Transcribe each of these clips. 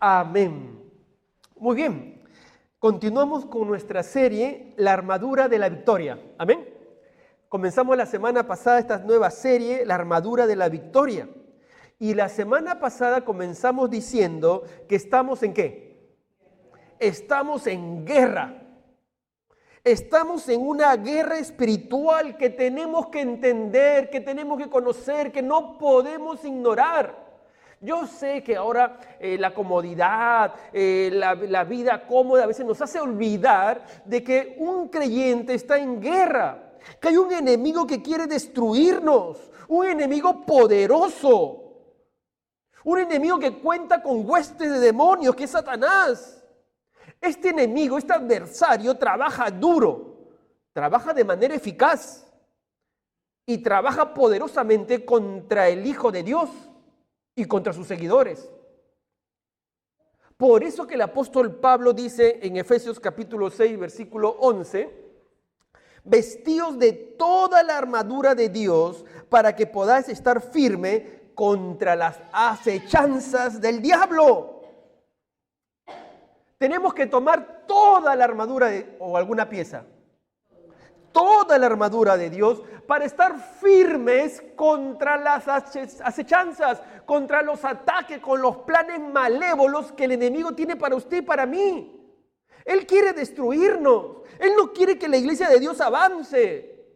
Amén. Muy bien. Continuamos con nuestra serie, La armadura de la victoria. Amén. Comenzamos la semana pasada esta nueva serie, La armadura de la victoria. Y la semana pasada comenzamos diciendo que estamos ¿en qué? Estamos en guerra. Estamos en una guerra espiritual que tenemos que entender, que tenemos que conocer, que no podemos ignorar. Yo sé que ahora la comodidad, la vida cómoda a veces nos hace olvidar de que un creyente está en guerra, que hay un enemigo que quiere destruirnos, un enemigo poderoso, un enemigo que cuenta con huestes de demonios, que es Satanás. Este enemigo, este adversario trabaja duro, trabaja de manera eficaz y trabaja poderosamente contra el Hijo de Dios y contra sus seguidores. Por eso que el apóstol Pablo dice en Efesios capítulo 6, versículo 11, vestíos de toda la armadura de Dios para que podáis estar firme contra las acechanzas del diablo. Tenemos que tomar toda la armadura o alguna pieza, toda la armadura de Dios para estar firmes contra las acechanzas, contra los ataques, con los planes malévolos que el enemigo tiene para usted y para mí. Él quiere destruirnos. Él no quiere que la iglesia de Dios avance.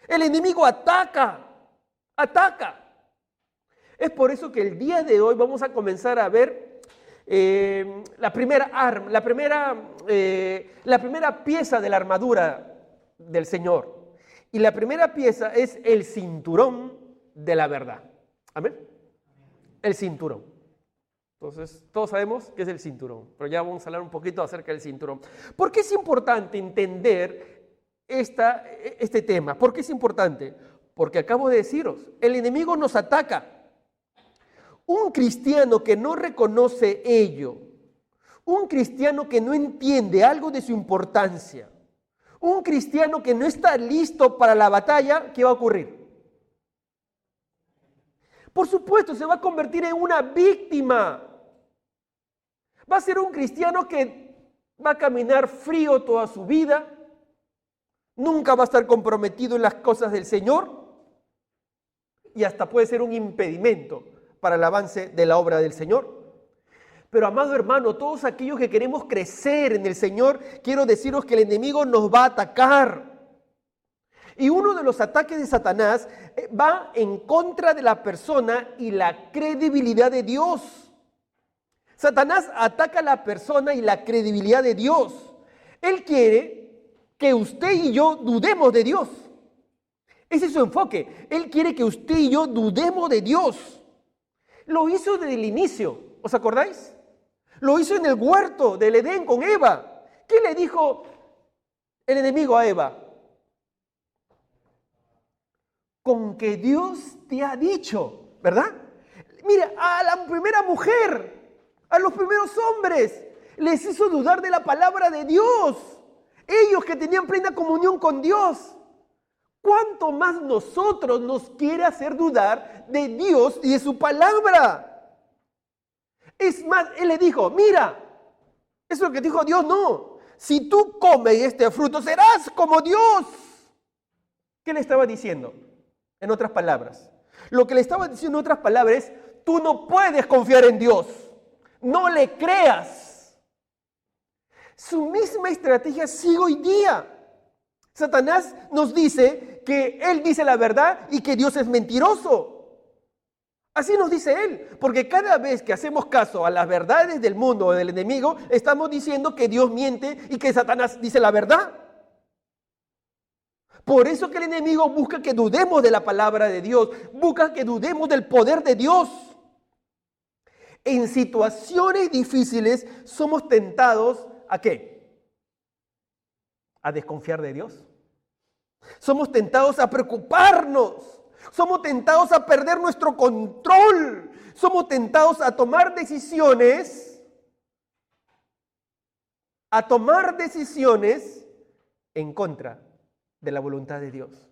El enemigo ataca. Es por eso que el día de hoy vamos a comenzar a ver la primera pieza de la armadura del Señor. Y la primera pieza es el cinturón de la verdad. Amén. El cinturón. Entonces, todos sabemos qué es el cinturón, pero ya vamos a hablar un poquito acerca del cinturón. ¿Por qué es importante entender este tema? ¿Por qué es importante? Porque acabo de deciros, el enemigo nos ataca. Un cristiano que no reconoce ello, un cristiano que no entiende algo de su importancia, un cristiano que no está listo para la batalla, ¿qué va a ocurrir? Por supuesto, se va a convertir en una víctima. Va a ser un cristiano que va a caminar frío toda su vida, nunca va a estar comprometido en las cosas del Señor y hasta puede ser un impedimento para el avance de la obra del Señor. Pero amado hermano, todos aquellos que queremos crecer en el Señor, quiero deciros que el enemigo nos va a atacar. Y uno de los ataques de Satanás va en contra de la persona y la credibilidad de Dios. Satanás ataca a la persona y la credibilidad de Dios. Él quiere que usted y yo dudemos de Dios. Ese es su enfoque. Él quiere que usted y yo dudemos de Dios. Lo hizo desde el inicio, ¿os acordáis? Lo hizo en el huerto del Edén con Eva. ¿Qué le dijo el enemigo a Eva? Con que Dios te ha dicho, ¿verdad? Mira, a la primera mujer, a los primeros hombres, les hizo dudar de la palabra de Dios. Ellos que tenían plena comunión con Dios. ¿Cuánto más nosotros nos quiere hacer dudar de Dios y de su palabra? Es más, Él le dijo, mira, eso es lo que dijo Dios, no. Si tú comes este fruto, serás como Dios. ¿Qué le estaba diciendo? En otras palabras. Lo que le estaba diciendo en otras palabras es, tú no puedes confiar en Dios. No le creas. Su misma estrategia sigue hoy día. Satanás nos dice que Él dice la verdad y que Dios es mentiroso. Así nos dice Él, porque cada vez que hacemos caso a las verdades del mundo o del enemigo, estamos diciendo que Dios miente y que Satanás dice la verdad. Por eso que el enemigo busca que dudemos de la palabra de Dios, busca que dudemos del poder de Dios. En situaciones difíciles somos tentados ¿a qué? A desconfiar de Dios. Somos tentados a preocuparnos. Somos tentados a perder nuestro control. Somos tentados a tomar decisiones. En contra de la voluntad de Dios.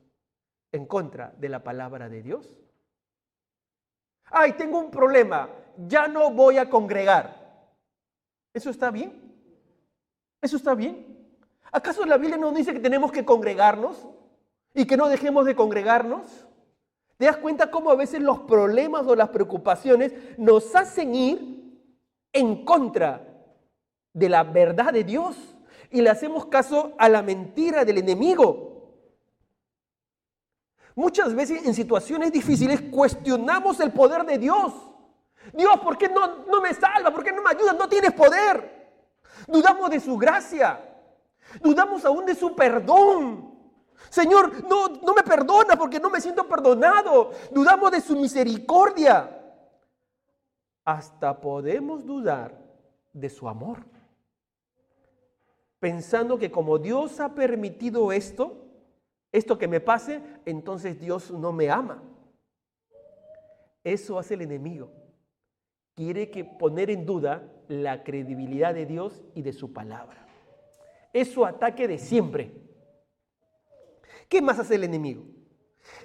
En contra de la palabra de Dios. Ay, tengo un problema. Ya no voy a congregar. ¿Eso está bien? ¿Eso está bien? ¿Acaso la Biblia nos dice que tenemos que congregarnos y que no dejemos de congregarnos? ¿Te das cuenta cómo a veces los problemas o las preocupaciones nos hacen ir en contra de la verdad de Dios y le hacemos caso a la mentira del enemigo? Muchas veces en situaciones difíciles cuestionamos el poder de Dios. Dios, ¿por qué no me salva? ¿Por qué no me ayuda? No tienes poder. Dudamos de su gracia. Dudamos aún de su perdón. Señor, no me perdona porque no me siento perdonado. Dudamos de su misericordia. Hasta podemos dudar de su amor. Pensando que como Dios ha permitido esto que me pase, entonces Dios no me ama. Eso hace el enemigo. Quiere poner en duda la credibilidad de Dios y de su palabra. Es su ataque de siempre. ¿Qué más hace el enemigo?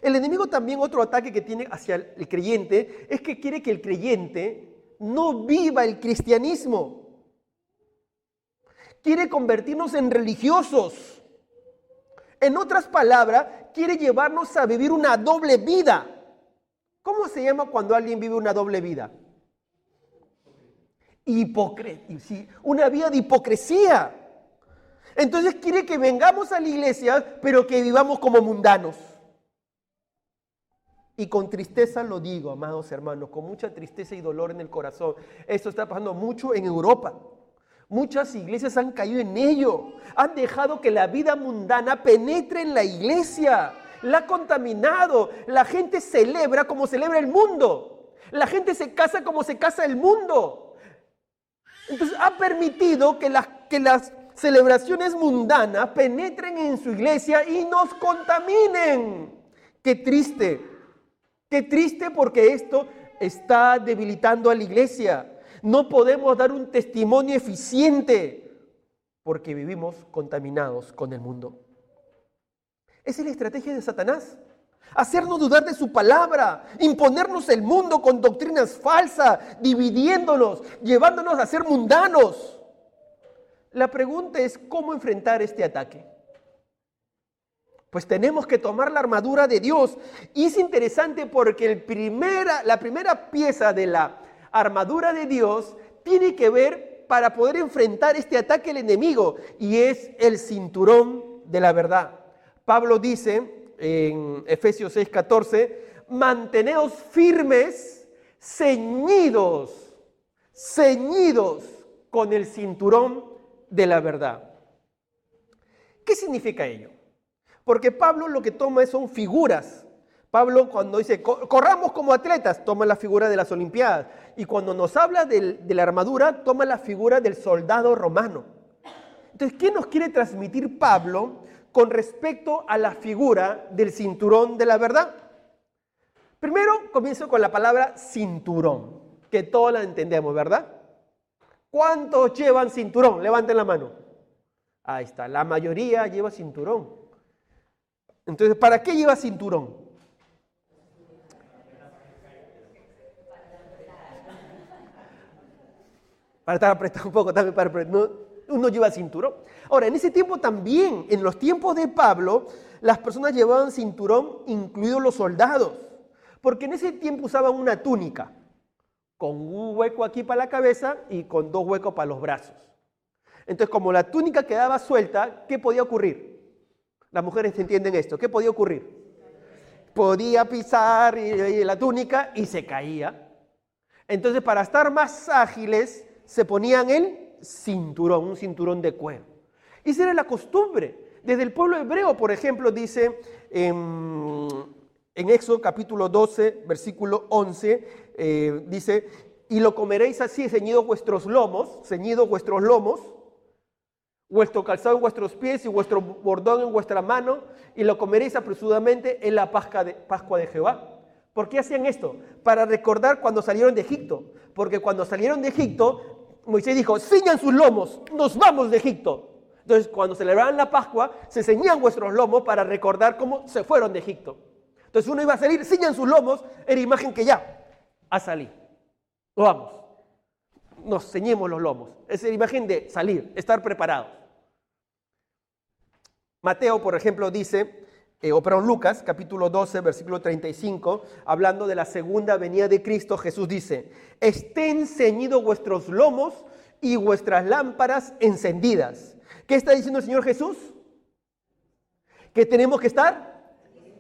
El enemigo también, otro ataque que tiene hacia el creyente, es que quiere que el creyente no viva el cristianismo. Quiere convertirnos en religiosos. En otras palabras, quiere llevarnos a vivir una doble vida. ¿Cómo se llama cuando alguien vive una doble vida? Sí, una vida de hipocresía. Entonces quiere que vengamos a la iglesia, pero que vivamos como mundanos. Y con tristeza lo digo, amados hermanos, con mucha tristeza y dolor en el corazón. Esto está pasando mucho en Europa. Muchas iglesias han caído en ello. Han dejado que la vida mundana penetre en la iglesia. La ha contaminado. La gente celebra como celebra el mundo. La gente se casa como se casa el mundo. Entonces ha permitido que las celebraciones mundanas penetren en su iglesia y nos contaminen. Qué triste porque esto está debilitando a la iglesia. No podemos dar un testimonio eficiente porque vivimos contaminados con el mundo. Esa es la estrategia de Satanás. Hacernos dudar de su palabra, imponernos el mundo con doctrinas falsas, dividiéndonos, llevándonos a ser mundanos. La pregunta es, ¿cómo enfrentar este ataque? Pues tenemos que tomar la armadura de Dios. Y es interesante porque la primera pieza de la armadura de Dios tiene que ver para poder enfrentar este ataque al enemigo, y es el cinturón de la verdad. Pablo dice en Efesios 6:14, manteneos firmes, ceñidos con el cinturón de la verdad. ¿Qué significa ello? Porque Pablo lo que toma son figuras. Pablo cuando dice, corramos como atletas, toma la figura de las Olimpiadas. Y cuando nos habla de la armadura, toma la figura del soldado romano. Entonces, ¿qué nos quiere transmitir Pablo con respecto a la figura del cinturón de la verdad? Primero, comienzo con la palabra cinturón, que todos la entendemos, ¿verdad? ¿Cuántos llevan cinturón? Levanten la mano. Ahí está, la mayoría lleva cinturón. Entonces, ¿para qué lleva cinturón? Para estar apretado un poco también, uno lleva cinturón. Ahora, en ese tiempo también, en los tiempos de Pablo, las personas llevaban cinturón, incluidos los soldados, porque en ese tiempo usaban una túnica, con un hueco aquí para la cabeza y con 2 huecos para los brazos. Entonces, como la túnica quedaba suelta, ¿qué podía ocurrir? Las mujeres entienden esto. ¿Qué podía ocurrir? Podía pisar la túnica y se caía. Entonces, para estar más ágiles, se ponían el cinturón, un cinturón de cuero. Y esa era la costumbre. Desde el pueblo hebreo, por ejemplo, dice en Éxodo capítulo 12, versículo 11, dice, y lo comeréis así, ceñidos vuestros lomos, vuestro calzado en vuestros pies y vuestro bordón en vuestra mano, y lo comeréis apresuradamente en la Pascua de Jehová. ¿Por qué hacían esto? Para recordar cuando salieron de Egipto. Porque cuando salieron de Egipto, Moisés dijo, ciñan sus lomos, nos vamos de Egipto. Entonces, cuando celebraban la Pascua, se ceñían vuestros lomos para recordar cómo se fueron de Egipto. Entonces, uno iba a salir, ciñan sus lomos, era imagen que ya, a salir. Nos vamos. nos ceñimos los lomos. Es la imagen de salir, estar preparados. Mateo, por ejemplo, dice, Lucas, capítulo 12, versículo 35, hablando de la segunda venida de Cristo, Jesús dice, estén ceñidos vuestros lomos y vuestras lámparas encendidas. ¿Qué está diciendo el Señor Jesús? Que tenemos que estar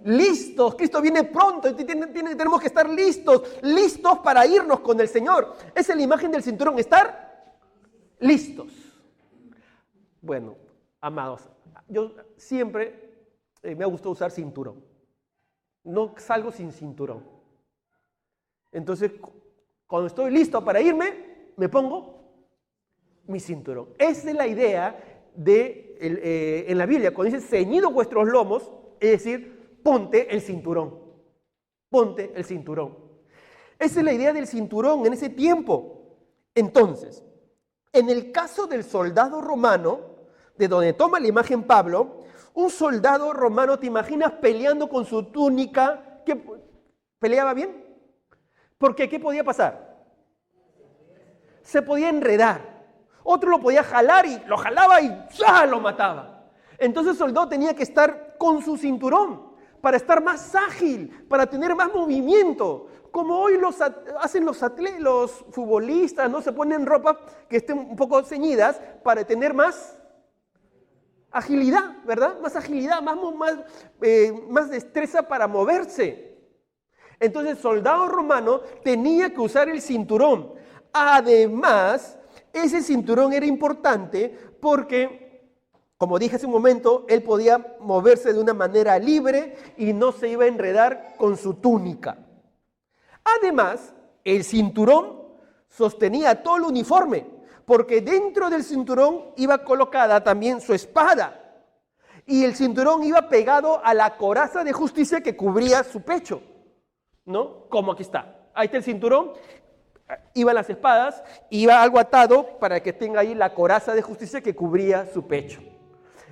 listos. Cristo viene pronto y tenemos que estar listos para irnos con el Señor. Esa es la imagen del cinturón, estar listos. Bueno, amados, yo siempre me ha gustado usar cinturón. No salgo sin cinturón. Entonces, cuando estoy listo para irme, me pongo mi cinturón. Esa es la idea en la Biblia, cuando dice ceñidos vuestros lomos, es decir, ponte el cinturón. Ponte el cinturón. Esa es la idea del cinturón en ese tiempo. Entonces, en el caso del soldado romano, de donde toma la imagen Pablo, un soldado romano, ¿te imaginas peleando con su túnica? ¿Que peleaba bien? Porque ¿qué podía pasar? Se podía enredar. Otro lo podía jalar y lo jalaba y ¡ah!, lo mataba. Entonces el soldado tenía que estar con su cinturón para estar más ágil, para tener más movimiento. Como hoy hacen los futbolistas, ¿no? Se ponen ropa que estén un poco ceñidas para tener más agilidad, ¿verdad? Más agilidad, más destreza para moverse. Entonces el soldado romano tenía que usar el cinturón. Además, ese cinturón era importante porque, como dije hace un momento, él podía moverse de una manera libre y no se iba a enredar con su túnica. Además, el cinturón sostenía todo el uniforme, porque dentro del cinturón iba colocada también su espada. Y el cinturón iba pegado a la coraza de justicia que cubría su pecho, ¿no? Como aquí está. Ahí está el cinturón. Iban las espadas, iba algo atado para que tenga ahí la coraza de justicia que cubría su pecho.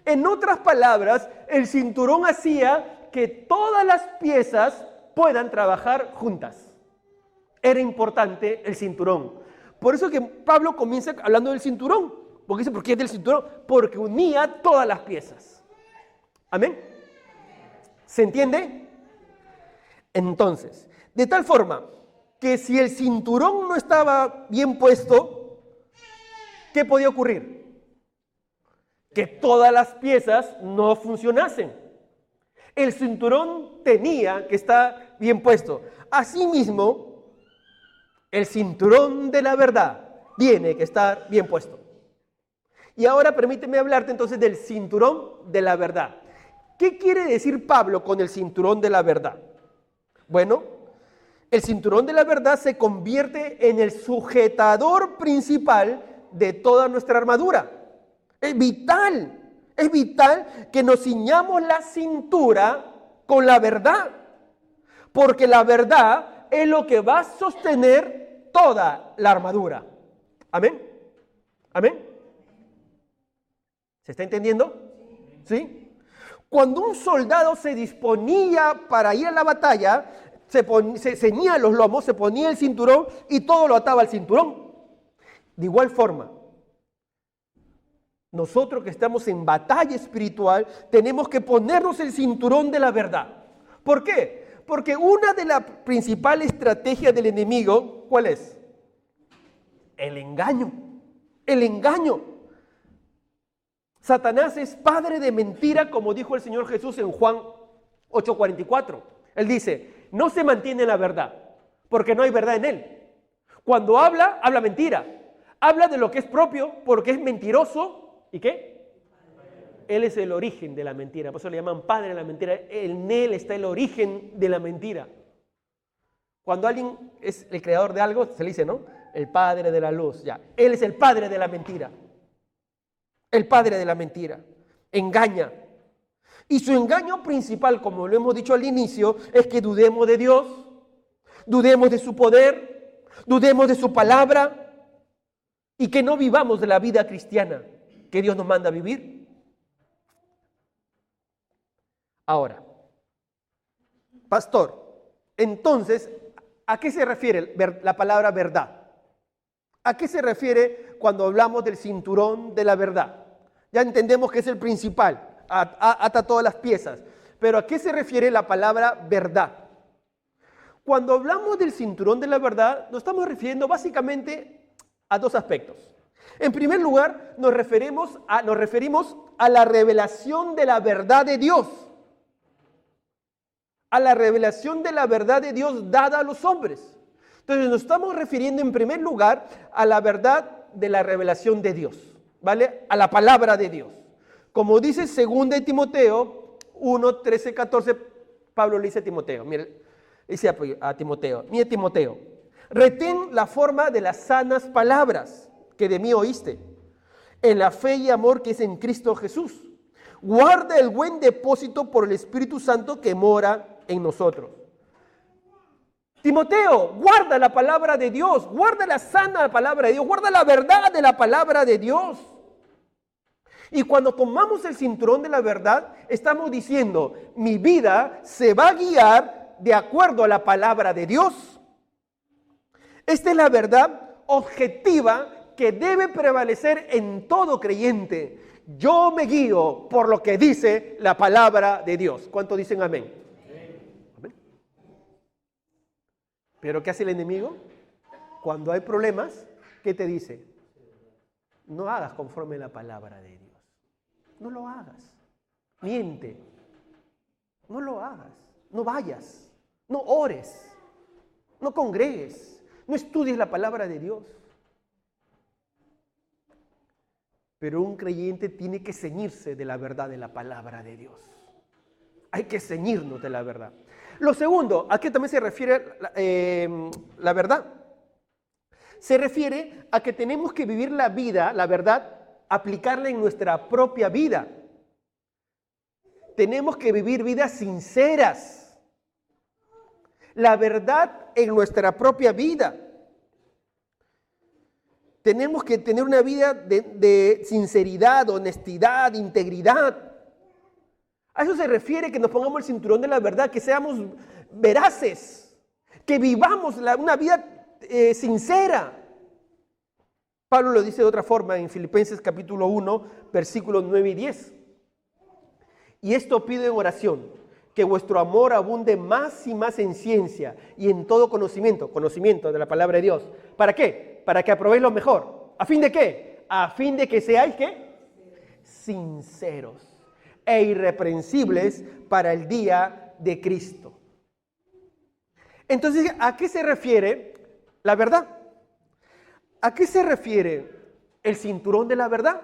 En otras palabras, el cinturón hacía que todas las piezas puedan trabajar juntas. Era importante el cinturón. Por eso que Pablo comienza hablando del cinturón. Porque dice, ¿por qué es del cinturón? Porque unía todas las piezas. ¿Amén? ¿Se entiende? Entonces, de tal forma que si el cinturón no estaba bien puesto, ¿qué podía ocurrir? Que todas las piezas no funcionasen. El cinturón tenía que estar bien puesto. Asimismo, el cinturón de la verdad tiene que estar bien puesto. Y ahora permíteme hablarte entonces del cinturón de la verdad. ¿Qué quiere decir Pablo con el cinturón de la verdad? Bueno, el cinturón de la verdad se convierte en el sujetador principal de toda nuestra armadura. Es vital que nos ciñamos la cintura con la verdad, porque la verdad es lo que va a sostener toda la armadura. ¿Amén? ¿Amén? ¿Se está entendiendo? ¿Sí? Cuando un soldado se disponía para ir a la batalla, se ceñía los lomos, se ponía el cinturón y todo lo ataba al cinturón. De igual forma, nosotros que estamos en batalla espiritual, tenemos que ponernos el cinturón de la verdad. ¿Por qué? Porque una de las principales estrategias del enemigo, ¿cuál es? El engaño. El engaño. Satanás es padre de mentira, como dijo el Señor Jesús en Juan 8:44. Él dice, no se mantiene en la verdad, porque no hay verdad en él. Cuando habla mentira. Habla de lo que es propio, porque es mentiroso. ¿Y qué? Él es el origen de la mentira. Por eso le llaman padre de la mentira. En él está el origen de la mentira. Cuando alguien es el creador de algo, se le dice, ¿no? El padre de la luz. Ya. Él es el padre de la mentira. El padre de la mentira. Engaña. Y su engaño principal, como lo hemos dicho al inicio, es que dudemos de Dios, dudemos de su poder, dudemos de su palabra y que no vivamos de la vida cristiana que Dios nos manda a vivir. Ahora, pastor, entonces, ¿a qué se refiere la palabra verdad? ¿A qué se refiere cuando hablamos del cinturón de la verdad? Ya entendemos que es el principal, ata todas las piezas. Pero ¿a qué se refiere la palabra verdad? Cuando hablamos del cinturón de la verdad, nos estamos refiriendo básicamente a dos aspectos. En primer lugar, nos referimos a la revelación de la verdad de Dios. A la revelación de la verdad de Dios dada a los hombres. Entonces nos estamos refiriendo en primer lugar a la verdad de la revelación de Dios, ¿vale? A la palabra de Dios. Como dice 2 Timoteo 1, 13, 14, Pablo le dice a Timoteo, mire, dice a Timoteo, mire Timoteo, retén la forma de las sanas palabras que de mí oíste, en la fe y amor que es en Cristo Jesús. Guarda el buen depósito por el Espíritu Santo que mora en nosotros. Timoteo, guarda la palabra de Dios, guarda la sana palabra de Dios, guarda la verdad de la palabra de Dios. Y cuando tomamos el cinturón de la verdad, estamos diciendo, mi vida se va a guiar de acuerdo a la palabra de Dios. Esta es la verdad objetiva que debe prevalecer en todo creyente. Yo me guío por lo que dice la palabra de Dios. ¿Cuántos dicen amén? Amén. ¿Pero qué hace el enemigo? Cuando hay problemas, ¿qué te dice? No hagas conforme a la palabra de Dios. No lo hagas. Miente. No lo hagas. No vayas. No ores. No congregues. No estudies la palabra de Dios. Pero un creyente tiene que ceñirse de la verdad de la palabra de Dios. Hay que ceñirnos de la verdad. Lo segundo, ¿a qué también se refiere la verdad? Se refiere a que tenemos que vivir la vida, la verdad, aplicarla en nuestra propia vida. Tenemos que vivir vidas sinceras. La verdad en nuestra propia vida. Tenemos que tener una vida de sinceridad, honestidad, integridad. A eso se refiere que nos pongamos el cinturón de la verdad, que seamos veraces, que vivamos una vida sincera. Pablo lo dice de otra forma en Filipenses capítulo 1, versículos 9 y 10. Y esto pido en oración, que vuestro amor abunde más y más en ciencia y en todo conocimiento de la palabra de Dios. ¿Para qué? Para que aprobéis lo mejor. ¿A fin de qué? A fin de que seáis, ¿qué? Sinceros e irreprensibles para el día de Cristo. Entonces, ¿a qué se refiere la verdad? ¿A qué se refiere el cinturón de la verdad?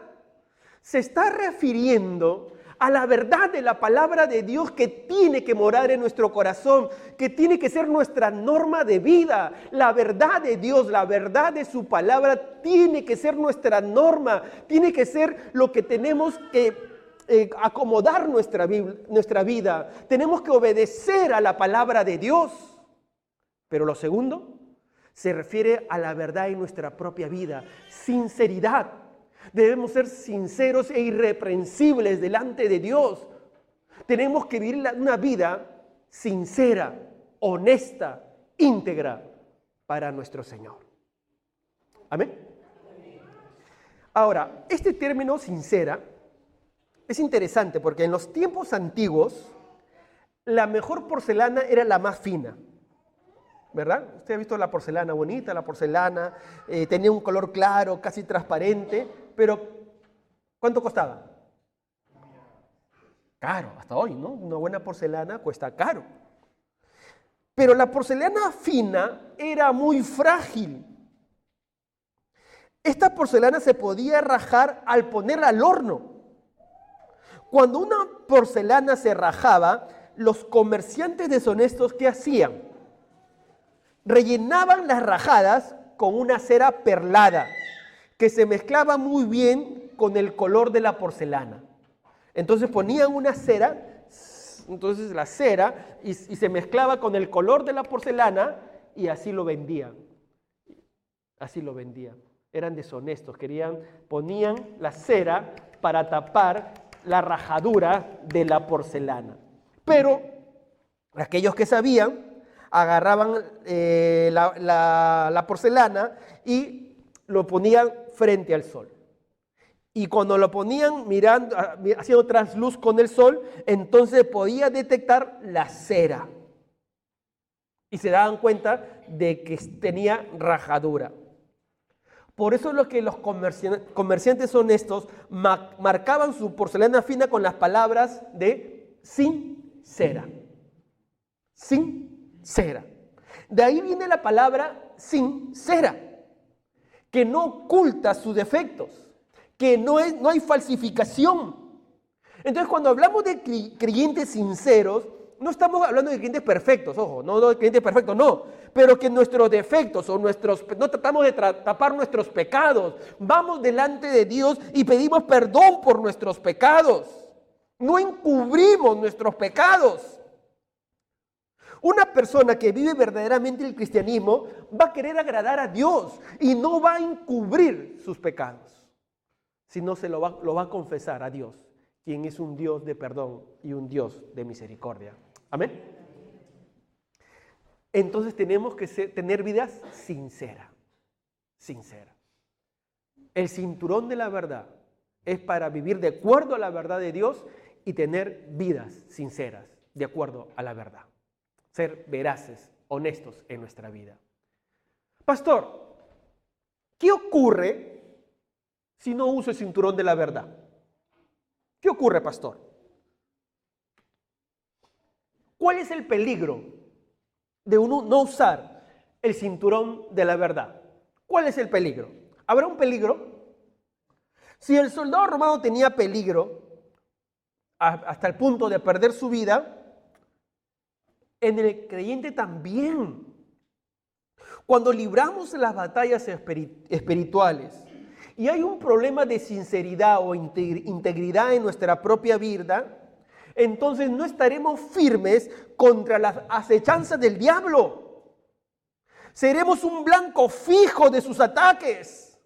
Se está refiriendo a la verdad de la palabra de Dios que tiene que morar en nuestro corazón, que tiene que ser nuestra norma de vida. La verdad de Dios, la verdad de su palabra tiene que ser nuestra norma, tiene que ser lo que tenemos que acomodar nuestra vida. Tenemos que obedecer a la palabra de Dios. Pero lo segundo se refiere a la verdad en nuestra propia vida, sinceridad. Debemos ser sinceros e irreprensibles delante de Dios. Tenemos que vivir una vida sincera, honesta, íntegra para nuestro Señor. Amén. Ahora, este término sincera es interesante porque en los tiempos antiguos la mejor porcelana era la más fina. ¿Verdad? Usted ha visto la porcelana bonita, la porcelana tenía un color claro, casi transparente, pero ¿cuánto costaba? Caro, hasta hoy, ¿no? Una buena porcelana cuesta caro. Pero la porcelana fina era muy frágil. Esta porcelana se podía rajar al ponerla al horno. Cuando una porcelana se rajaba, los comerciantes deshonestos, ¿qué hacían? Rellenaban las rajadas con una cera perlada que se mezclaba muy bien con el color de la porcelana. Entonces ponían una cera, entonces la cera y se mezclaba con el color de la porcelana y así lo vendían. Así lo vendían. Eran deshonestos, ponían la cera para tapar la rajadura de la porcelana. Pero aquellos que sabían agarraban la porcelana y lo ponían frente al sol. Y cuando lo ponían mirando, haciendo trasluz con el sol, entonces podía detectar la cera. Y se daban cuenta de que tenía rajadura. Por eso es lo que los comerciantes honestos marcaban su porcelana fina con las palabras de sin cera. Sin cera. De ahí viene la palabra sincera, que no oculta sus defectos, que no hay falsificación. Entonces, cuando hablamos de creyentes sinceros, no estamos hablando de creyentes perfectos, ojo, no de creyentes perfectos, no, pero que nuestros defectos no tratamos de tapar nuestros pecados, vamos delante de Dios y pedimos perdón por nuestros pecados, no encubrimos nuestros pecados. Una persona que vive verdaderamente el cristianismo va a querer agradar a Dios y no va a encubrir sus pecados, sino lo va a confesar a Dios, quien es un Dios de perdón y un Dios de misericordia. Amén. Entonces tenemos que tener vidas sinceras. Sincera. El cinturón de la verdad es para vivir de acuerdo a la verdad de Dios y tener vidas sinceras de acuerdo a la verdad. Ser veraces, honestos en nuestra vida. Pastor, ¿qué ocurre si no uso el cinturón de la verdad? ¿Qué ocurre, pastor? ¿Cuál es el peligro de uno no usar el cinturón de la verdad? ¿Cuál es el peligro? ¿Habrá un peligro? Si el soldado romano tenía peligro hasta el punto de perder su vida, en el creyente también. Cuando libramos las batallas espirituales y hay un problema de sinceridad o integridad en nuestra propia vida, entonces no estaremos firmes contra las acechanzas del diablo. Seremos un blanco fijo de sus ataques.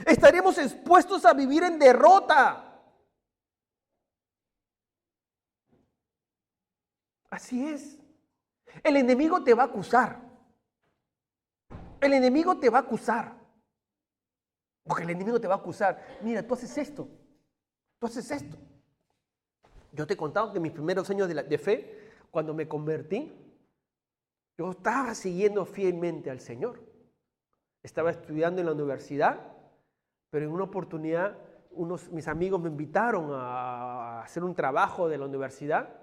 Estaremos expuestos a vivir en derrota. Así es. El enemigo te va a acusar. El enemigo te va a acusar. Porque el enemigo te va a acusar. Mira, tú haces esto. Tú haces esto. Yo te he contado que en mis primeros años de fe, cuando me convertí, yo estaba siguiendo fielmente al Señor. Estaba estudiando en la universidad, pero en una oportunidad mis amigos me invitaron a hacer un trabajo de la universidad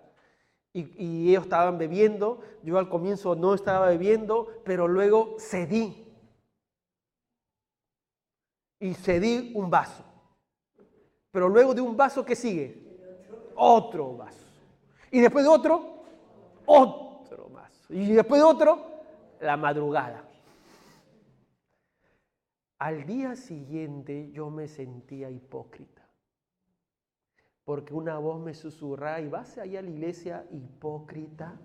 y ellos estaban bebiendo. Yo al comienzo no estaba bebiendo, pero luego cedí. Y cedí un vaso. Pero luego de un vaso, ¿qué sigue? Otro vaso. Y después de otro vaso. Y después de otro, la madrugada. Al día siguiente yo me sentía hipócrita. Porque una voz me susurraba, y vas allá a la iglesia, hipócrita.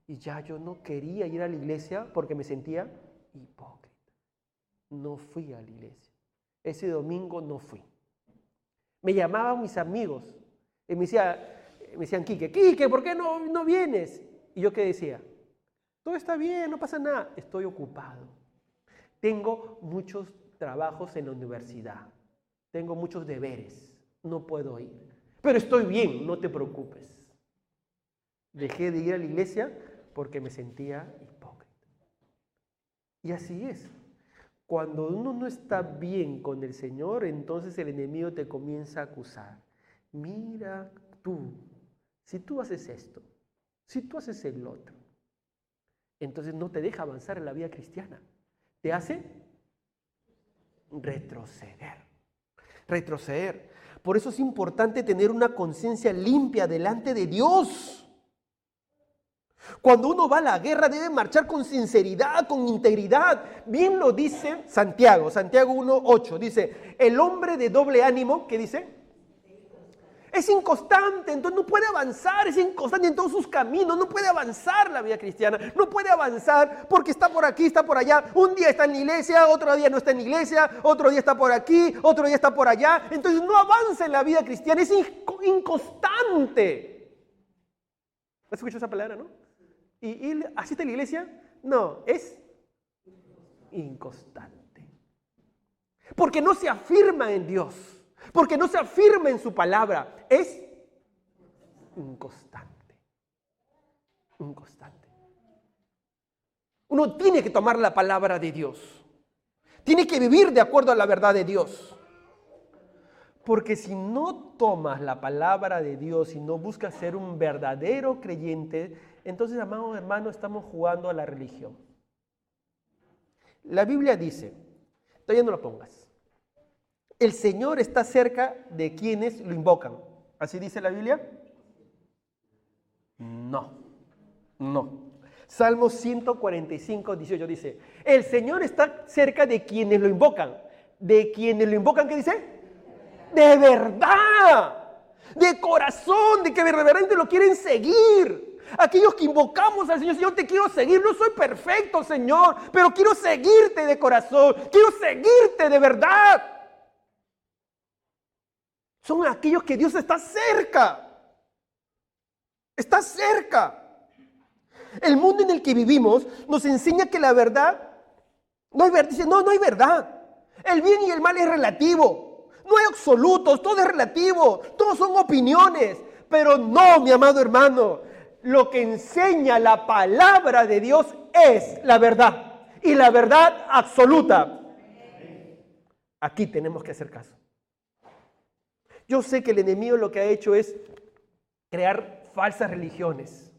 Y ya yo no quería ir a la iglesia porque me sentía hipócrita. No fui a la iglesia. Ese domingo no fui. Me llamaban mis amigos y me decían, Quique, ¿por qué no vienes? Y yo, ¿qué decía? Todo está bien, no pasa nada. Estoy ocupado. Tengo muchos trabajos en la universidad. Tengo muchos deberes. No puedo ir. Pero estoy bien, no te preocupes. Dejé de ir a la iglesia porque me sentía hipócrita. Y así es. Cuando uno no está bien con el Señor, entonces el enemigo te comienza a acusar. Mira tú, si tú haces esto, si tú haces el otro, entonces no te deja avanzar en la vida cristiana. Te hace retroceder. Retroceder. Por eso es importante tener una conciencia limpia delante de Dios. Cuando uno va a la guerra debe marchar con sinceridad, con integridad. Bien lo dice Santiago 1:8. Dice, el hombre de doble ánimo, ¿qué dice? Es inconstante, entonces no puede avanzar, es inconstante en todos sus caminos, no puede avanzar la vida cristiana, no puede avanzar porque está por aquí, está por allá. Un día está en la iglesia, otro día no está en la iglesia, otro día está por aquí, otro día está por allá. Entonces no avanza en la vida cristiana, es inconstante. ¿Has escuchado esa palabra, no? ¿Y asiste a la iglesia? No, es inconstante. porque no se afirma en Dios, porque no se afirma en su palabra. Es inconstante, inconstante. Uno tiene que tomar la palabra de Dios, tiene que vivir de acuerdo a la verdad de Dios. Porque si no tomas la palabra de Dios y no buscas ser un verdadero creyente, entonces, amados hermanos, estamos jugando a la religión. La Biblia dice, todavía no lo pongas, el Señor está cerca de quienes lo invocan. ¿Así dice la Biblia? No. Salmo 145, 18 dice, el Señor está cerca de quienes lo invocan. ¿De quienes lo invocan qué dice? De verdad, de corazón, de que verdaderamente lo quieren seguir. Aquellos que invocamos al Señor, Señor, te quiero seguir, no soy perfecto, Señor, pero quiero seguirte de corazón, quiero seguirte de verdad. Son aquellos que Dios está cerca. Está cerca. El mundo en el que vivimos nos enseña que la verdad no hay verdad. Dice, no hay verdad. El bien y el mal es relativo. No hay absolutos, todo es relativo, todos son opiniones. Pero no, mi amado hermano, lo que enseña la palabra de Dios es la verdad. Y la verdad absoluta. Aquí tenemos que hacer caso. Yo sé que el enemigo lo que ha hecho es crear falsas religiones.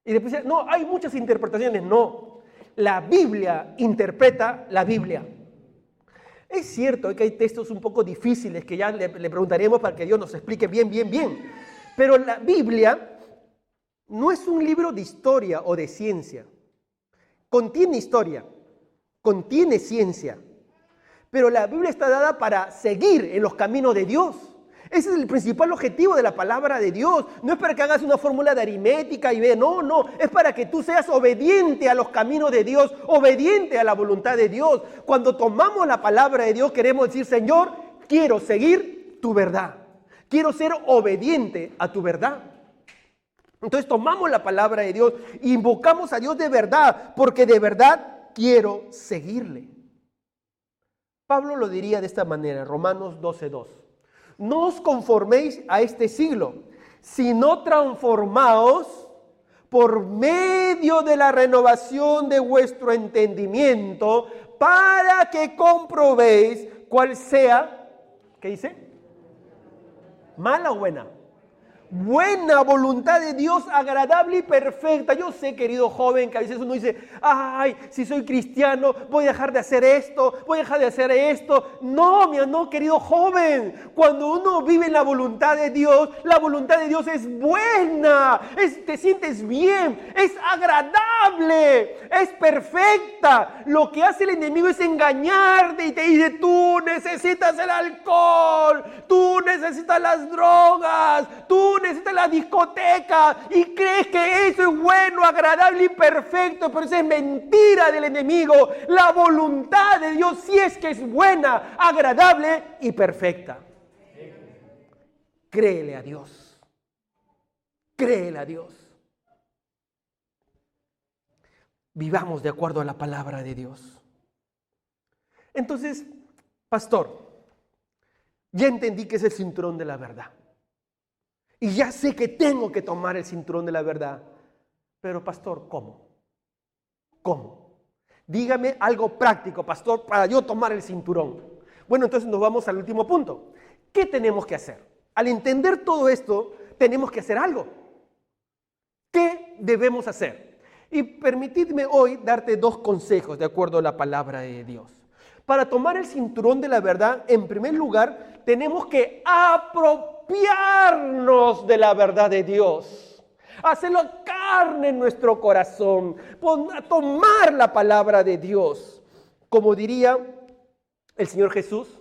Y después dice, no, hay muchas interpretaciones. No, la Biblia interpreta la Biblia. Es cierto que hay textos un poco difíciles que ya le preguntaremos para que Dios nos explique bien. Pero la Biblia no es un libro de historia o de ciencia. Contiene historia, contiene ciencia. Pero la Biblia está dada para seguir en los caminos de Dios. Ese es el principal objetivo de la palabra de Dios. No es para que hagas una fórmula de aritmética y ve, no. Es para que tú seas obediente a los caminos de Dios, obediente a la voluntad de Dios. Cuando tomamos la palabra de Dios, queremos decir, Señor, quiero seguir tu verdad. Quiero ser obediente a tu verdad. Entonces tomamos la palabra de Dios e invocamos a Dios de verdad, porque de verdad quiero seguirle. Pablo lo diría de esta manera, Romanos 12:2. No os conforméis a este siglo, sino transformaos por medio de la renovación de vuestro entendimiento, para que comprobéis cuál sea, ¿qué dice? ¿Mala o buena? Buena voluntad de Dios, agradable y perfecta. Yo sé, querido joven, que a veces uno dice, ay, si soy cristiano, voy a dejar de hacer esto, voy a dejar de hacer esto. No, querido joven, cuando uno vive en la voluntad de Dios es buena, te sientes bien, es agradable, es perfecta. Lo que hace el enemigo es engañarte y te dice, tú necesitas el alcohol, tú necesitas las drogas, tú necesitas la discoteca y crees que eso es bueno, agradable y perfecto, pero eso es mentira del enemigo. La voluntad de Dios sí es que es buena, agradable y perfecta. Créele a Dios. Créele a Dios. Vivamos de acuerdo a la palabra de Dios. Entonces, pastor, ya entendí que es el cinturón de la verdad. Y ya sé que tengo que tomar el cinturón de la verdad. Pero, pastor, ¿cómo? ¿Cómo? Dígame algo práctico, pastor, para yo tomar el cinturón. Bueno, entonces nos vamos al último punto. ¿Qué tenemos que hacer? Al entender todo esto, tenemos que hacer algo. ¿Qué debemos hacer? Y permitidme hoy darte 2 consejos de acuerdo a la palabra de Dios. Para tomar el cinturón de la verdad, en primer lugar, tenemos que apropiarnos de la verdad de Dios. Hacerlo carne en nuestro corazón. Tomar la palabra de Dios. Como diría el Señor Jesús,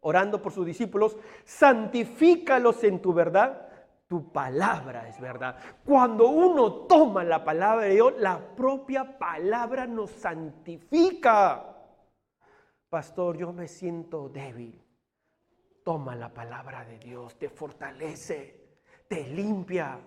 orando por sus discípulos, santifícalos en tu verdad. Tu palabra es verdad. Cuando uno toma la palabra de Dios, la propia palabra nos santifica. Pastor, yo me siento débil. Toma la palabra de Dios, te fortalece, te limpia.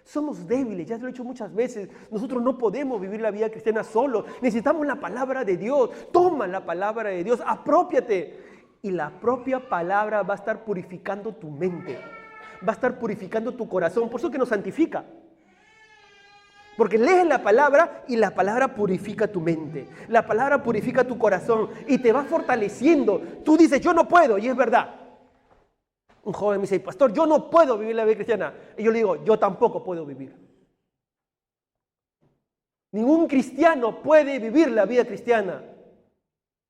Somos débiles, ya te lo he dicho muchas veces. Nosotros no podemos vivir la vida cristiana solos. Necesitamos la palabra de Dios. Toma la palabra de Dios, apropiate. Y la propia palabra va a estar purificando tu mente. Va a estar purificando tu corazón. Por eso que nos santifica. Porque lees la palabra y la palabra purifica tu mente. La palabra purifica tu corazón y te va fortaleciendo. Tú dices, yo no puedo, y es verdad. Un joven me dice, pastor, yo no puedo vivir la vida cristiana. Y yo le digo, yo tampoco puedo vivir. Ningún cristiano puede vivir la vida cristiana.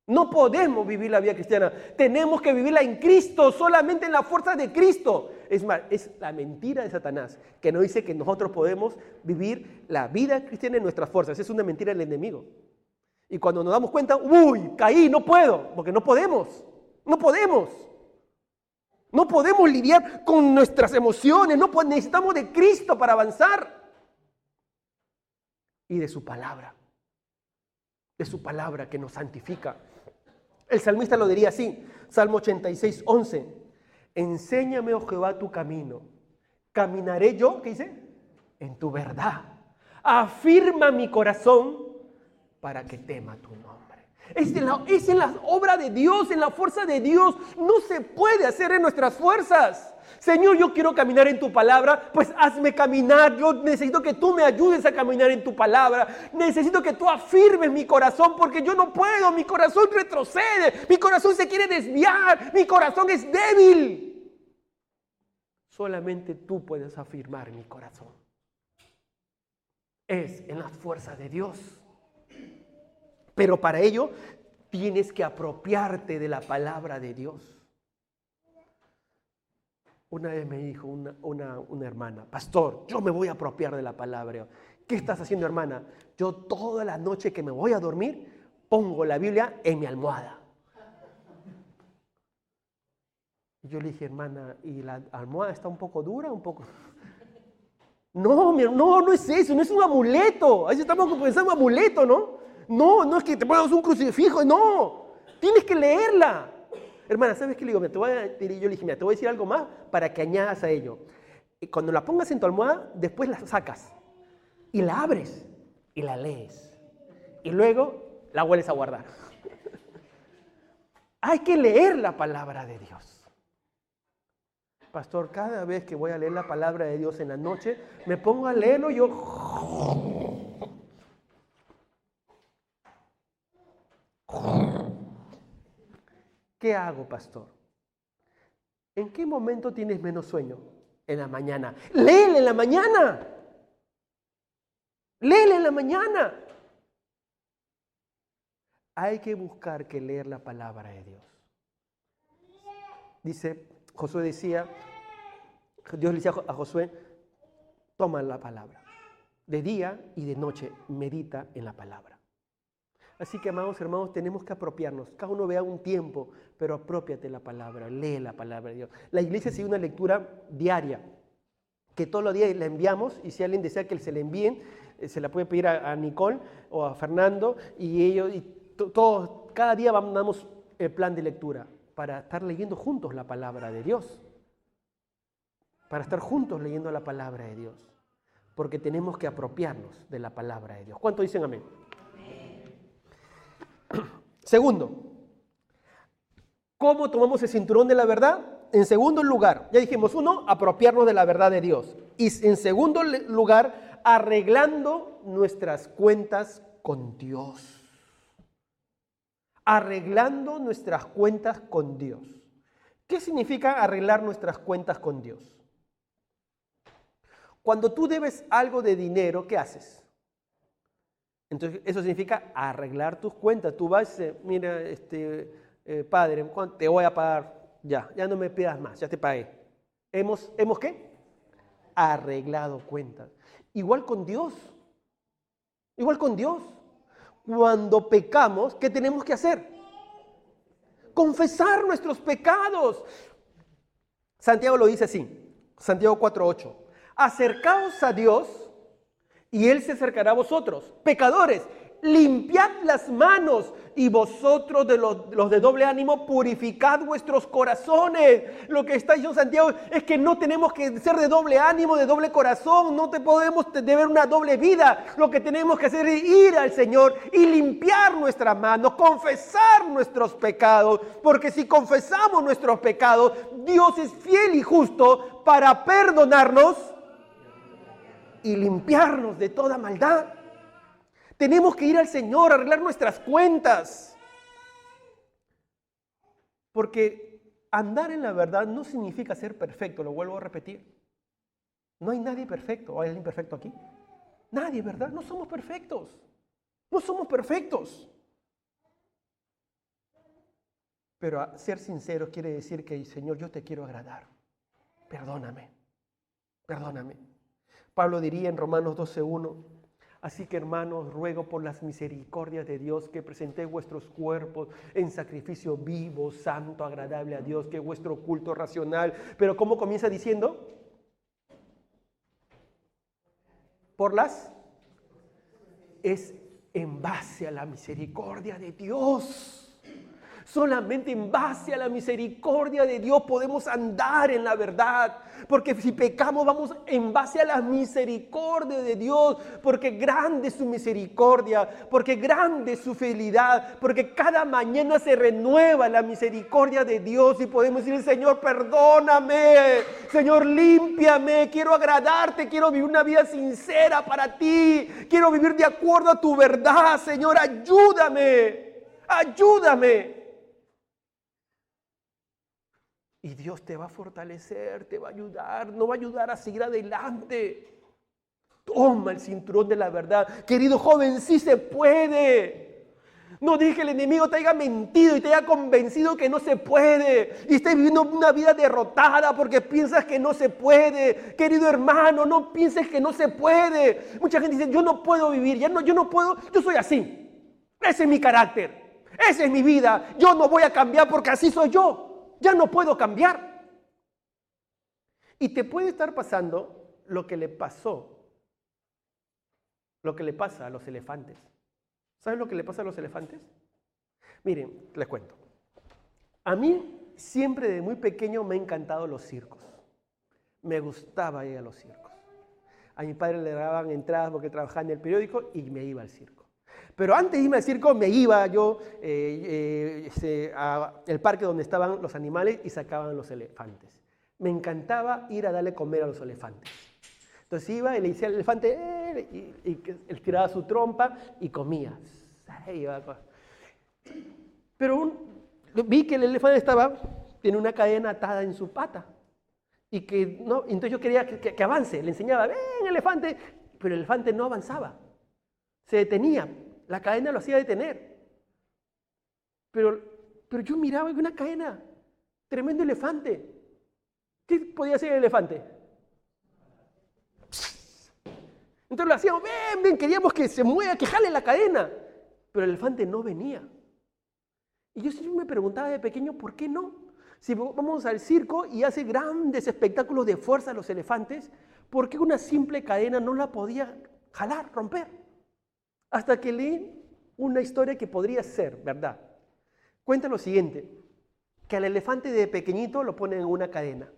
No podemos vivir la vida cristiana. Tenemos que vivirla en Cristo, solamente en la fuerza de Cristo. Es más, es la mentira de Satanás, que nos dice que nosotros podemos vivir la vida cristiana en nuestras fuerzas. Es una mentira del enemigo. Y cuando nos damos cuenta, uy, caí, no puedo, porque no podemos. No podemos. No podemos lidiar con nuestras emociones. Necesitamos de Cristo para avanzar. Y de su palabra. De su palabra que nos santifica. El salmista lo diría así, Salmo 86, 11. Enséñame, oh Jehová, tu camino. Caminaré yo, ¿qué dice? En tu verdad. Afirma mi corazón para que tema tu nombre. Es en la obra de Dios, en la fuerza de Dios. No se puede hacer en nuestras fuerzas. Señor, yo quiero caminar en tu palabra, pues hazme caminar. Yo necesito que tú me ayudes a caminar en tu palabra. Necesito que tú afirmes mi corazón, porque yo no puedo. Mi corazón retrocede, mi corazón se quiere desviar, mi corazón es débil. Solamente tú puedes afirmar mi corazón. Es en las fuerzas de Dios. Pero para ello tienes que apropiarte de la palabra de Dios. Una vez me dijo una hermana, pastor, yo me voy a apropiar de la palabra. ¿Qué estás haciendo, hermana? Yo toda la noche que me voy a dormir, pongo la Biblia en mi almohada. Y yo le dije, hermana, ¿y la almohada está un poco dura? ¿Un poco? No es eso, no es un amuleto. Ahí estamos pensando en amuleto, ¿no? No es que te pongas un crucifijo, no. Tienes que leerla. Hermana, ¿sabes qué le digo? Yo le dije, mira, te voy a decir algo más para que añadas a ello. Y cuando la pongas en tu almohada, después la sacas y la abres y la lees. Y luego la vuelves a guardar. Hay que leer la palabra de Dios. Pastor, cada vez que voy a leer la palabra de Dios en la noche, me pongo a leerlo y yo... ¿Qué hago, pastor? ¿En qué momento tienes menos sueño? En la mañana. ¡Léele en la mañana! ¡Léele en la mañana! Hay que buscar que leer la palabra de Dios. Josué decía, Dios le decía a Josué, toma la palabra. De día y de noche medita en la palabra. Así que, amados hermanos, tenemos que apropiarnos. Cada uno vea un tiempo, pero apropiate la palabra, lee la palabra de Dios. La iglesia sigue una lectura diaria, que todos los días la enviamos, y si alguien desea que se la envíen, se la puede pedir a Nicole o a Fernando, y todos, cada día damos el plan de lectura, para estar leyendo juntos la palabra de Dios. Para estar juntos leyendo la palabra de Dios. Porque tenemos que apropiarnos de la palabra de Dios. ¿Cuántos dicen amén? Segundo, ¿cómo tomamos el cinturón de la verdad? En segundo lugar, ya dijimos, uno, apropiarnos de la verdad de Dios. Y en segundo lugar, arreglando nuestras cuentas con Dios. Arreglando nuestras cuentas con Dios. ¿Qué significa arreglar nuestras cuentas con Dios? Cuando tú debes algo de dinero, ¿qué haces? Entonces, eso significa arreglar tus cuentas. Tú vas y dices, mira, padre, te voy a pagar, ya no me pidas más, ya te pagué. ¿Hemos qué? Arreglado cuentas. Igual con Dios. Igual con Dios. Cuando pecamos, ¿qué tenemos que hacer? Confesar nuestros pecados. Santiago lo dice así, Santiago 4:8. Acercaos a Dios y Él se acercará a vosotros. Pecadores, limpiad las manos, y vosotros de los de doble ánimo, purificad vuestros corazones. Lo que está diciendo Santiago es que no tenemos que ser de doble ánimo, de doble corazón, no te podemos deber una doble vida. Lo que tenemos que hacer es ir al Señor y limpiar nuestras manos, confesar nuestros pecados, porque si confesamos nuestros pecados, Dios es fiel y justo para perdonarnos y limpiarnos de toda maldad. Tenemos que ir al Señor a arreglar nuestras cuentas. Porque andar en la verdad no significa ser perfecto, lo vuelvo a repetir. No hay nadie perfecto. ¿O hay alguien perfecto aquí? Nadie, ¿verdad? No somos perfectos. No somos perfectos. Pero ser sinceros quiere decir que, Señor, yo te quiero agradar. Perdóname. Perdóname. Pablo diría en Romanos 12:1, así que, hermanos, ruego por las misericordias de Dios que presentéis vuestros cuerpos en sacrificio vivo, santo, agradable a Dios, que es vuestro culto racional. Pero ¿cómo comienza diciendo? Es en base a la misericordia de Dios. Solamente en base a la misericordia de Dios podemos andar en la verdad. Porque si pecamos vamos en base a la misericordia de Dios. Porque grande es su misericordia. Porque grande es su fidelidad. Porque cada mañana se renueva la misericordia de Dios. Y podemos decir, Señor, perdóname. Señor, límpiame. Quiero agradarte. Quiero vivir una vida sincera para ti. Quiero vivir de acuerdo a tu verdad. Señor, ayúdame. Ayúdame. Y Dios te va a fortalecer, te va a ayudar, no va a ayudar a seguir adelante. Toma el cinturón de la verdad. Querido joven, sí se puede. No dejes que el enemigo te haya mentido y te haya convencido que no se puede. Y estés viviendo una vida derrotada porque piensas que no se puede. Querido hermano, no pienses que no se puede. Mucha gente dice, yo no puedo vivir, yo no puedo, yo soy así. Ese es mi carácter, esa es mi vida. Yo no voy a cambiar porque así soy yo. Ya no puedo cambiar. Y te puede estar pasando lo que le pasa a los elefantes. ¿Sabes lo que le pasa a los elefantes? Miren, les cuento. A mí siempre desde muy pequeño me han encantado los circos. Me gustaba ir a los circos. A mi padre le daban entradas porque trabajaba en el periódico y me iba al circo. Pero antes de irme al circo me iba yo al parque donde estaban los animales y sacaban los elefantes. Me encantaba ir a darle comer a los elefantes. Entonces iba y le decía al elefante, y él tiraba su trompa y comía. Pero vi que el elefante tiene una cadena atada en su pata. Y que no, entonces yo quería que avance, le enseñaba, ven elefante, pero el elefante no avanzaba. Se detenía. La cadena lo hacía detener. Pero yo miraba una cadena. Tremendo elefante. ¿Qué podía hacer el elefante? Entonces lo hacíamos, ven, queríamos que se mueva, que jale la cadena. Pero el elefante no venía. Y yo siempre me preguntaba de pequeño, ¿por qué no? Si vamos al circo y hace grandes espectáculos de fuerza a los elefantes, ¿por qué una simple cadena no la podía jalar, romper? Hasta que leí una historia que podría ser verdad. Cuenta lo siguiente, que al elefante de pequeñito lo ponen en una cadena.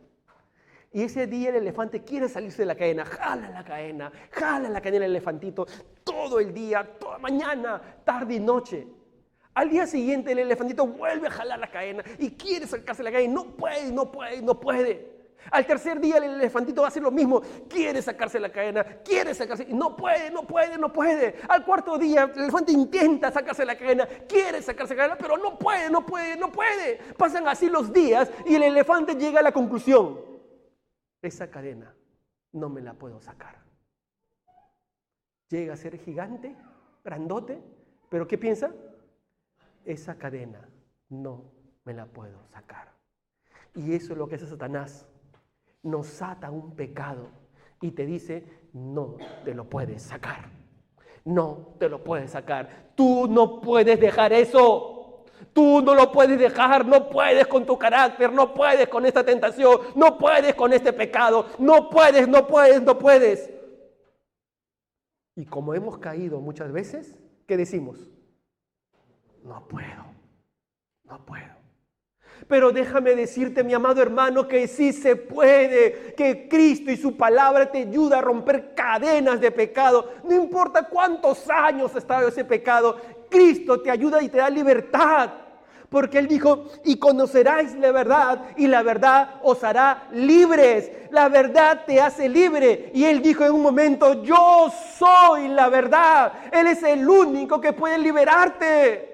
Y ese día el elefante quiere salirse de la cadena, jala la cadena el elefantito, todo el día, toda mañana, tarde y noche. Al día siguiente el elefantito vuelve a jalar la cadena y quiere sacarse la cadena y no puede. Al tercer día el elefantito hace lo mismo, quiere sacarse la cadena, y no puede. Al cuarto día el elefante intenta sacarse la cadena, quiere sacarse la cadena, pero no puede. Pasan así los días y el elefante llega a la conclusión, esa cadena no me la puedo sacar. Llega a ser gigante, grandote, pero ¿qué piensa? Esa cadena no me la puedo sacar. Y eso es lo que hace Satanás. Nos ata a un pecado y te dice, no te lo puedes sacar. No te lo puedes sacar. Tú no puedes dejar eso. Tú no lo puedes dejar. No puedes con tu carácter. No puedes con esta tentación. No puedes con este pecado. No puedes. Y como hemos caído muchas veces, ¿qué decimos? No puedo. Pero déjame decirte, mi amado hermano, que sí se puede, que Cristo y su palabra te ayuda a romper cadenas de pecado. No importa cuántos años ha estado ese pecado, Cristo te ayuda y te da libertad. Porque Él dijo, y conoceráis la verdad, y la verdad os hará libres. La verdad te hace libre. Y Él dijo en un momento, yo soy la verdad. Él es el único que puede liberarte.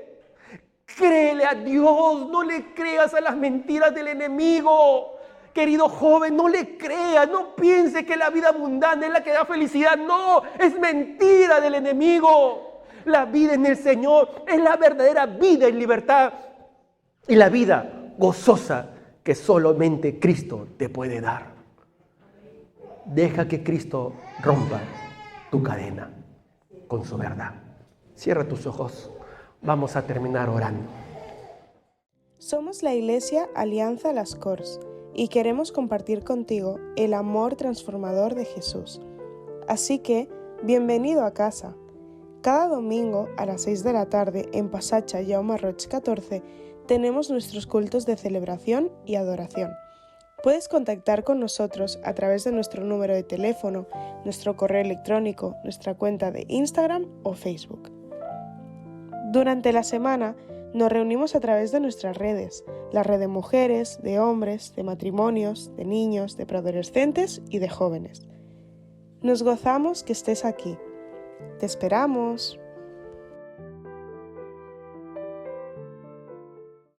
Créele a Dios, no le creas a las mentiras del enemigo. Querido joven, no le creas, no piense que la vida mundana es la que da felicidad. No, es mentira del enemigo. La vida en el Señor es la verdadera vida en libertad y la vida gozosa que solamente Cristo te puede dar. Deja que Cristo rompa tu cadena con su verdad. Cierra tus ojos. Vamos a terminar orando. Somos la Iglesia Alianza Las Corts y queremos compartir contigo el amor transformador de Jesús. Así que, bienvenido a casa. Cada domingo a las 6 de la tarde en Passatge Jaume Roig 14 tenemos nuestros cultos de celebración y adoración. Puedes contactar con nosotros a través de nuestro número de teléfono, nuestro correo electrónico, nuestra cuenta de Instagram o Facebook. Durante la semana nos reunimos a través de nuestras redes, la red de mujeres, de hombres, de matrimonios, de niños, de preadolescentes y de jóvenes. Nos gozamos que estés aquí. Te esperamos.